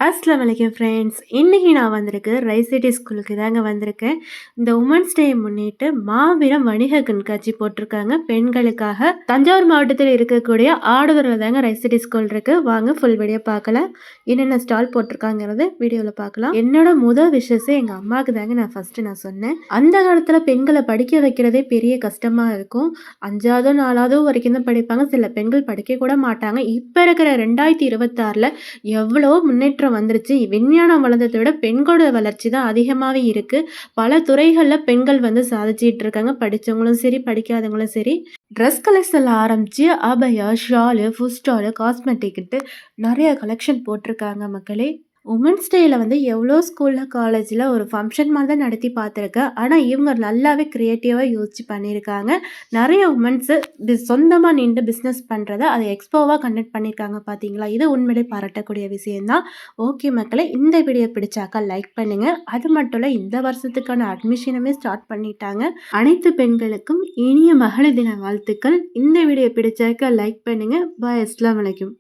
அஸ்ஸலாமு அலைக்கும் ஃப்ரெண்ட்ஸ். இன்னைக்கு நான் வந்திருக்கு ரைஸ் சிட்டி ஸ்கூலுக்கு தாங்க வந்திருக்கேன். இந்த உமன்ஸ் டே முன்னிட்டு மாபெரும் வணிக கண்காட்சி போட்டிருக்காங்க பெண்களுக்காக. தஞ்சாவூர் மாவட்டத்தில் இருக்கக்கூடிய ஆடுதுறையில தாங்க ரைஸ் சிட்டி ஸ்கூல் இருக்கு. வாங்க ஃபுல் வீடியோ பார்க்கலாம். என்னென்ன ஸ்டால் போட்டிருக்காங்கிறது வீடியோவில் பார்க்கலாம். என்னோட முதல் விஷயத்தை எங்கள் அம்மாவுக்கு தாங்க நான் சொன்னேன். அந்த காலத்தில் பெண்களை படிக்க வைக்கிறதே பெரிய கஷ்டமாக இருக்கும். 5ஆவதோ 4ஆவதோ வரைக்கும் தான் படிப்பாங்க. சில பெண்கள் படிக்க கூட மாட்டாங்க. இப்போ இருக்கிற 2026ல் எவ்வளோ முன்னேற்றம் வந்துருச்சு. விஞ்ஞானம் வளர்ந்ததை விட பெண்களோட வளர்ச்சி தான் அதிகமாவே இருக்கு. பல துறைகள்ல பெண்கள் வந்து சாதிச்சிட்டு இருக்காங்க. படிச்சவங்களும் சரி, படிக்காதவங்களும் சரி. ட்ரெஸ் கலெக்ஷன்ல ஆரம்பிச்சு அபயா, ஷாலு, ஃபுட் ஸ்டாலு, காஸ்மெட்டிக்ட்டு நிறைய கலெக்ஷன் போட்டிருக்காங்க மக்களே. உமன்ஸ் டேல வந்து எவ்வளோ ஸ்கூல்ல, காலேஜ்ல ஒரு ஃபங்க்ஷன் மாதிரி தான் நடத்தி பார்த்துருக்கேன். ஆனால் இவங்க நல்லாவே கிரியேட்டிவாக யோசிச்சு பண்ணியிருக்காங்க. நிறைய உமன்ஸு சொந்தமாக நின்று பிஸ்னஸ் பண்ணுறத அதை எக்ஸ்போவாக கண்டக்ட் பண்ணியிருக்காங்க பார்த்தீங்களா? இது உண்மையிலே பாராட்டக்கூடிய விஷயம்தான். ஓகே மக்களே, இந்த வீடியோ பிடிச்சாக்கா லைக் பண்ணுங்கள். அது மட்டும் இல்லை, இந்த வருஷத்துக்கான அட்மிஷனுமே ஸ்டார்ட் பண்ணிட்டாங்க. அனைத்து பெண்களுக்கும் இனிய மகளிர் தின வாழ்த்துக்கள். இந்த வீடியோ பிடிச்சாக்கா லைக் பண்ணுங்கள். பாய். அஸ்ஸலாமு அலைக்கும்.